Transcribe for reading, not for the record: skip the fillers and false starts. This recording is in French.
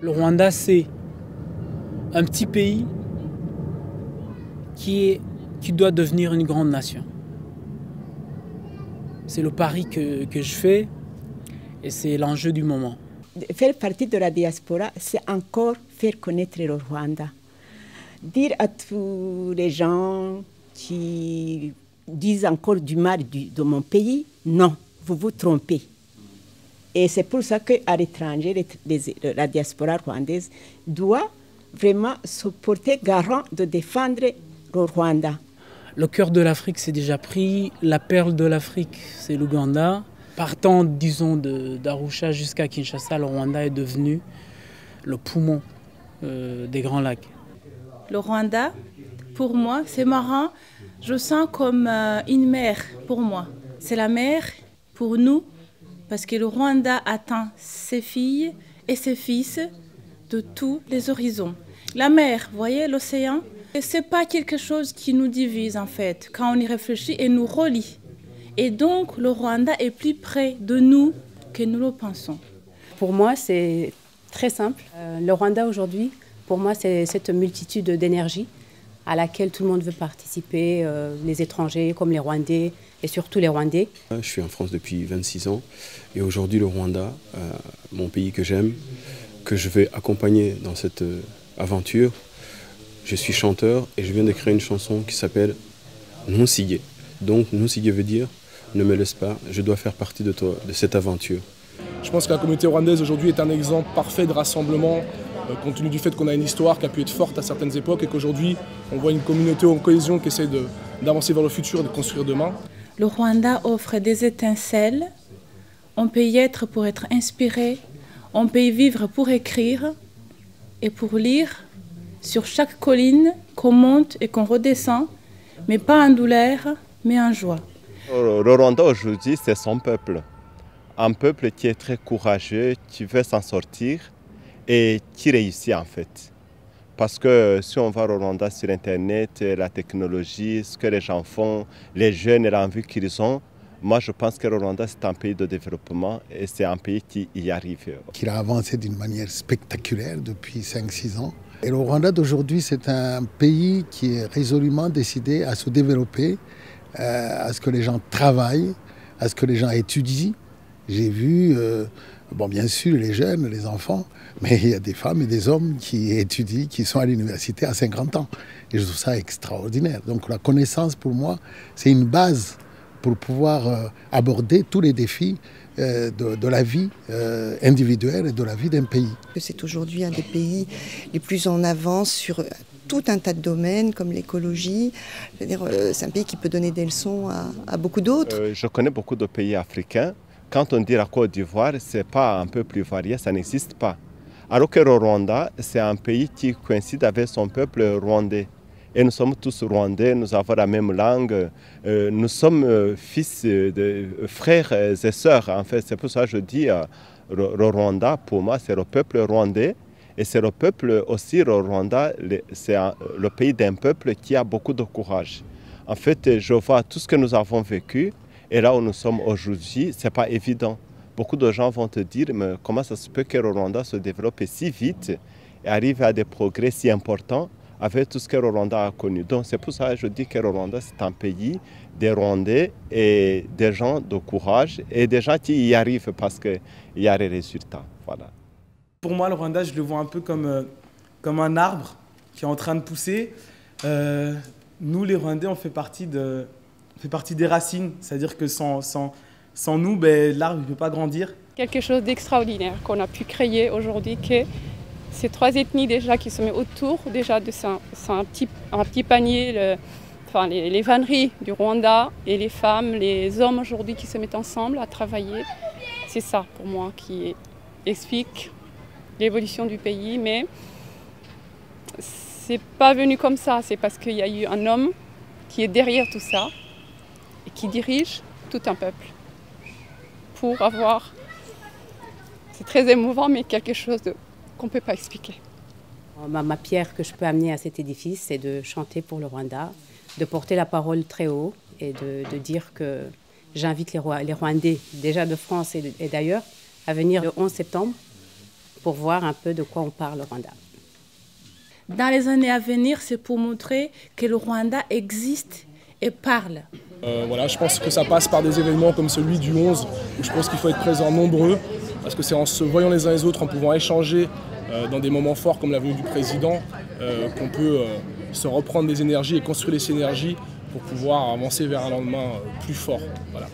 Le Rwanda, c'est un petit pays qui doit devenir une grande nation. C'est le pari que je fais et c'est l'enjeu du moment. Faire partie de la diaspora, c'est encore faire connaître le Rwanda. Dire à tous les gens qui disent encore du mal de mon pays, non, vous vous trompez. Et c'est pour ça qu'à l'étranger, la diaspora rwandaise doit vraiment se porter garant de défendre le Rwanda. Le cœur de l'Afrique, c'est déjà pris. La perle de l'Afrique, c'est l'Ouganda. Partant, disons, d'Arusha jusqu'à Kinshasa, le Rwanda est devenu le poumon des Grands Lacs. Le Rwanda, pour moi, c'est marrant. Je sens comme une mère pour moi. C'est la mère pour nous, parce que le Rwanda attend ses filles et ses fils de tous les horizons. La mer, vous voyez, l'océan, ce n'est pas quelque chose qui nous divise en fait, quand on y réfléchit et nous relie. Et donc, le Rwanda est plus près de nous que nous le pensons. Pour moi, c'est très simple. Le Rwanda aujourd'hui, pour moi, c'est cette multitude d'énergie à laquelle tout le monde veut participer, les étrangers comme les Rwandais et surtout les Rwandais. Je suis en France depuis 26 ans et aujourd'hui le Rwanda, mon pays que j'aime, que je vais accompagner dans cette aventure. Je suis chanteur et je viens de créer une chanson qui s'appelle Ntusige. Donc Ntusige veut dire ne me laisse pas, je dois faire partie de toi, de cette aventure. Je pense que la communauté rwandaise aujourd'hui est un exemple parfait de rassemblement, compte tenu du fait qu'on a une histoire qui a pu être forte à certaines époques et qu'aujourd'hui on voit une communauté en cohésion qui essaie d'avancer vers le futur et de construire demain. Le Rwanda offre des étincelles, on peut y être pour être inspiré, on peut y vivre pour écrire et pour lire sur chaque colline qu'on monte et qu'on redescend, mais pas en douleur, mais en joie. Le Rwanda aujourd'hui, c'est son peuple. Un peuple qui est très courageux, qui veut s'en sortir et qui réussit en fait. Parce que si on va au Rwanda sur Internet, la technologie, ce que les gens font, les jeunes et l'envie qu'ils ont, moi je pense que le Rwanda c'est un pays de développement et c'est un pays qui y arrive. Qu'il a avancé d'une manière spectaculaire depuis 5-6 ans. Et le Rwanda d'aujourd'hui c'est un pays qui est résolument décidé à se développer, à ce que les gens travaillent, à ce que les gens étudient. J'ai vu, bon bien sûr les jeunes, les enfants, mais il y a des femmes et des hommes qui étudient, qui sont à l'université à 50 ans. Et je trouve ça extraordinaire. Donc la connaissance pour moi, c'est une base pour pouvoir aborder tous les défis de la vie individuelle et de la vie d'un pays. C'est aujourd'hui un des pays les plus en avance sur tout un tas de domaines comme l'écologie. C'est un pays qui peut donner des leçons à beaucoup d'autres. Je connais beaucoup de pays africains. Quand on dit la Côte d'Ivoire, ce n'est pas un peuple ivoirien, ça n'existe pas. Alors que le Rwanda, c'est un pays qui coïncide avec son peuple rwandais. Et nous sommes tous rwandais, nous avons la même langue, nous sommes fils de frères et sœurs. En fait, c'est pour ça que je dis le Rwanda, pour moi, c'est le peuple rwandais. Et c'est le peuple aussi, le Rwanda, c'est le pays d'un peuple qui a beaucoup de courage. En fait, je vois tout ce que nous avons vécu. Et là où nous sommes aujourd'hui, ce n'est pas évident. Beaucoup de gens vont te dire mais comment ça se peut que le Rwanda se développe si vite et arrive à des progrès si importants avec tout ce que le Rwanda a connu. Donc c'est pour ça que je dis que le Rwanda c'est un pays des Rwandais et des gens de courage et des gens qui y arrivent parce qu'il y a des résultats. Voilà. Pour moi, le Rwanda, je le vois un peu comme un arbre qui est en train de pousser. Nous, les Rwandais, on fait partie des racines, c'est-à-dire que sans nous, l'arbre ne peut pas grandir. Quelque chose d'extraordinaire qu'on a pu créer aujourd'hui, que ces trois ethnies déjà qui se mettent autour déjà de ça, c'est un petit panier, les vanneries du Rwanda et les femmes, les hommes aujourd'hui qui se mettent ensemble à travailler. C'est ça pour moi qui explique l'évolution du pays, mais c'est pas venu comme ça, c'est parce qu'il y a eu un homme qui est derrière tout ça et qui dirige tout un peuple pour avoir, c'est très émouvant, mais quelque chose qu'on ne peut pas expliquer. Ma pierre que je peux amener à cet édifice, c'est de chanter pour le Rwanda, de porter la parole très haut et de dire que j'invite les Rwandais, déjà de France et d'ailleurs, à venir le 11 septembre pour voir un peu de quoi on parle au Rwanda. Dans les années à venir, c'est pour montrer que le Rwanda existe et parle. Voilà, je pense que ça passe par des événements comme celui du 11, où je pense qu'il faut être présent nombreux, parce que c'est en se voyant les uns les autres, en pouvant échanger dans des moments forts comme la venue du président, qu'on peut se reprendre des énergies et construire les synergies pour pouvoir avancer vers un lendemain plus fort. Voilà.